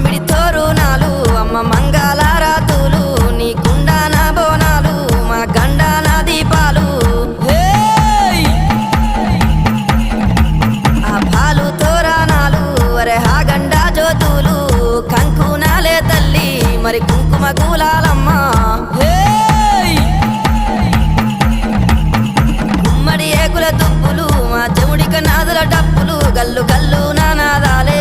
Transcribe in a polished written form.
మామిడి తోరునాలు అమ్మ మంగళారాతులు నీ కుండాన బోనాలు మా గండాన దీపాలు ఆ పాలు తోరణాలు అరే హా గండా జ్యోతులు కంకునాలే తల్లి మరి కుంకుమ గులాలమ్మ గుమ్మడి ఏకుల దుప్పులు మా చెవుడిక నాదుల డప్పులు గల్లు గల్లు నానాదాలే